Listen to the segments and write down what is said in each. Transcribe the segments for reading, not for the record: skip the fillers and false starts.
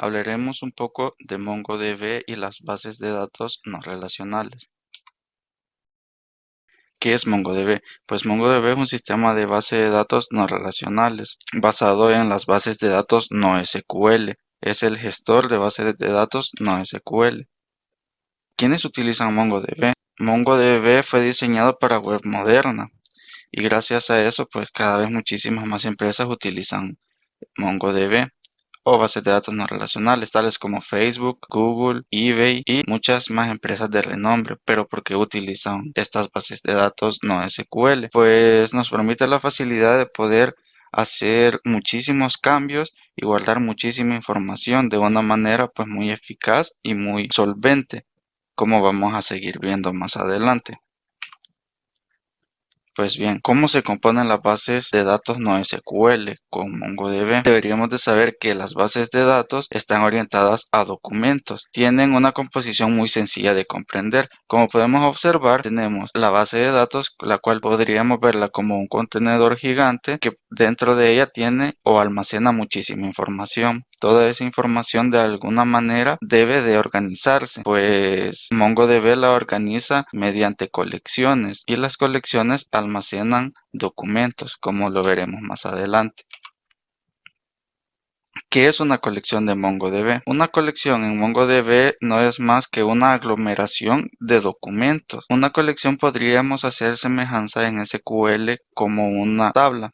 Hablaremos un poco de MongoDB y las bases de datos no relacionales. ¿Qué es MongoDB? Pues MongoDB es un sistema de base de datos no relacionales basado en las bases de datos no SQL. Es el gestor de bases de datos no SQL. ¿Quiénes utilizan MongoDB? MongoDB fue diseñado para web moderna y gracias a eso, pues cada vez muchísimas más empresas utilizan MongoDB o bases de datos no relacionales, tales como Facebook, Google, eBay y muchas más empresas de renombre. Pero ¿por qué utilizan estas bases de datos no SQL? Pues nos permite la facilidad de poder hacer muchísimos cambios y guardar muchísima información de una manera pues muy eficaz y muy solvente, como vamos a seguir viendo más adelante. Pues bien, ¿cómo se componen las bases de datos no SQL con MongoDB? Deberíamos de saber que las bases de datos están orientadas a documentos. Tienen una composición muy sencilla de comprender. Como podemos observar, tenemos la base de datos, la cual podríamos verla como un contenedor gigante que dentro de ella tiene o almacena muchísima información. Toda esa información de alguna manera debe de organizarse, pues MongoDB la organiza mediante colecciones y las colecciones almacenan documentos, como lo veremos más adelante. ¿Qué es una colección de MongoDB? Una colección en MongoDB no es más que una aglomeración de documentos. Una colección podríamos hacer semejanza en SQL como una tabla.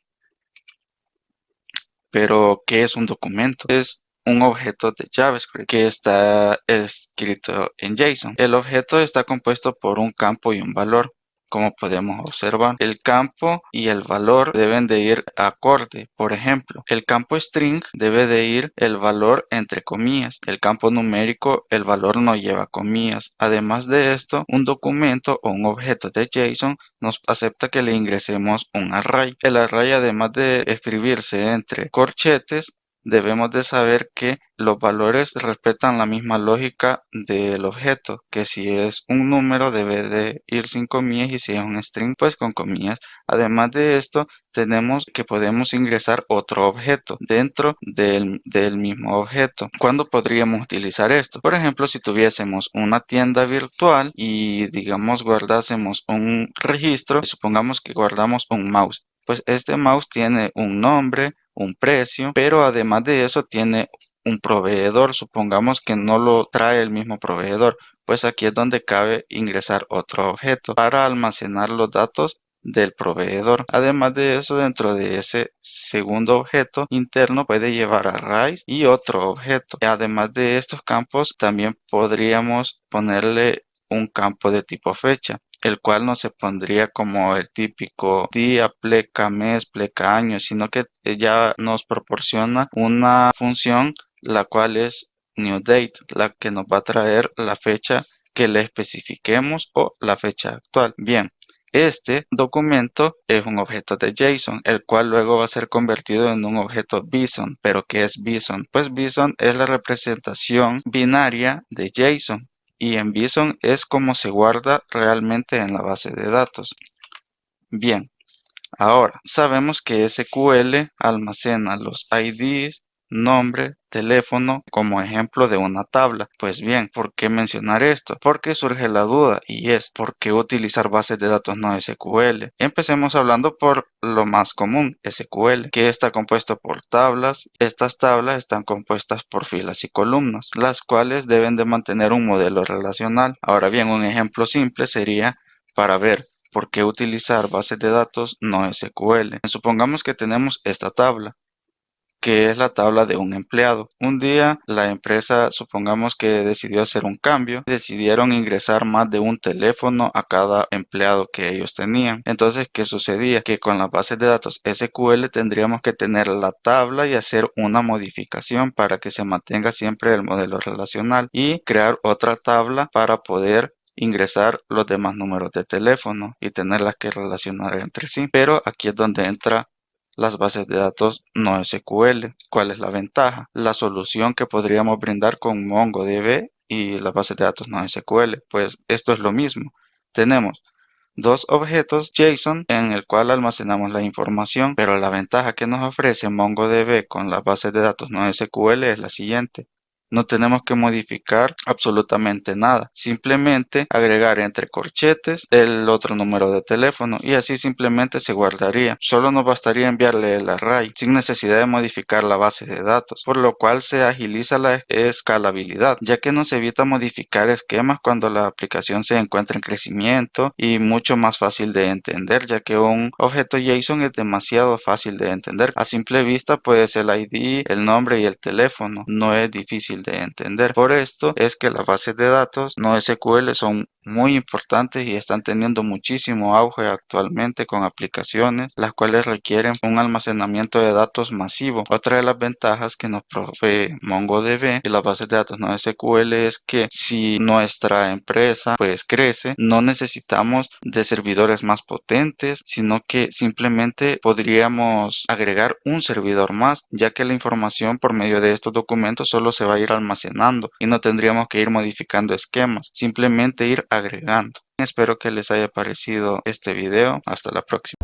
Pero, ¿qué es un documento? Es un objeto de JavaScript que está escrito en JSON. El objeto está compuesto por un campo y un valor. Como podemos observar, el campo y el valor deben de ir acorde. Por ejemplo, el campo string debe de ir el valor entre comillas. El campo numérico, el valor no lleva comillas. Además de esto, un documento o un objeto de JSON nos acepta que le ingresemos un array. El array, además de escribirse entre corchetes, debemos de saber que los valores respetan la misma lógica del objeto, que si es un número debe de ir sin comillas y si es un string pues con comillas. Además de esto, tenemos que podemos ingresar otro objeto dentro del mismo objeto. ¿Cuándo podríamos utilizar esto? Por ejemplo, si tuviésemos una tienda virtual y digamos guardásemos un registro, supongamos que guardamos un mouse. Pues este mouse tiene un nombre, un precio, pero además de eso tiene un proveedor. Supongamos que no lo trae el mismo proveedor. Pues aquí es donde cabe ingresar otro objeto para almacenar los datos del proveedor. Además de eso, dentro de ese segundo objeto interno puede llevar arrays y otro objeto. Además de estos campos, también podríamos ponerle un campo de tipo fecha, el cual no se pondría como el típico día, pleca, mes, pleca, año, sino que ya nos proporciona una función la cual es new date, la que nos va a traer la fecha que le especifiquemos o la fecha actual. Bien, este documento es un objeto de JSON, el cual luego va a ser convertido en un objeto BSON. ¿Pero qué es BSON? Pues BSON es la representación binaria de JSON y en BSON es como se guarda realmente en la base de datos. Bien, ahora sabemos que SQL almacena los IDs, nombre, teléfono como ejemplo de una tabla. Pues bien, ¿por qué mencionar esto? Porque surge la duda y es ¿por qué utilizar bases de datos no SQL? Empecemos hablando por lo más común, SQL, que está compuesto por tablas. Estas tablas están compuestas por filas y columnas, las cuales deben de mantener un modelo relacional. Ahora bien, un ejemplo simple sería para ver ¿por qué utilizar bases de datos no SQL? Supongamos que tenemos esta tabla, que es la tabla de un empleado. Un día la empresa, supongamos que decidió hacer un cambio, decidieron ingresar más de un teléfono a cada empleado que ellos tenían. Entonces, ¿qué sucedía? Que con las bases de datos SQL tendríamos que tener la tabla y hacer una modificación para que se mantenga siempre el modelo relacional y crear otra tabla para poder ingresar los demás números de teléfono y tenerlas que relacionar entre sí. Pero aquí es donde entra las bases de datos no SQL. ¿Cuál es la ventaja? La solución que podríamos brindar con MongoDB y las bases de datos no SQL. Pues esto es lo mismo. Tenemos dos objetos JSON en el cual almacenamos la información, pero la ventaja que nos ofrece MongoDB con las bases de datos no SQL es la siguiente. No tenemos que modificar absolutamente nada. Simplemente agregar entre corchetes el otro número de teléfono y así simplemente se guardaría. Solo nos bastaría enviarle el array sin necesidad de modificar la base de datos, por lo cual se agiliza la escalabilidad, ya que nos evita modificar esquemas cuando la aplicación se encuentra en crecimiento y mucho más fácil de entender, ya que un objeto JSON es demasiado fácil de entender. A simple vista pues el ID, el nombre y el teléfono no es difícil de entender. Por esto es que las bases de datos no SQL son muy importantes y están teniendo muchísimo auge actualmente con aplicaciones las cuales requieren un almacenamiento de datos masivo. Otra de las ventajas que nos provee MongoDB y las bases de datos no SQL es que si nuestra empresa pues crece, no necesitamos de servidores más potentes, sino que simplemente podríamos agregar un servidor más, ya que la información por medio de estos documentos solo se va a ir almacenando y no tendríamos que ir modificando esquemas, simplemente ir agregando. Espero que les haya parecido este video. Hasta la próxima.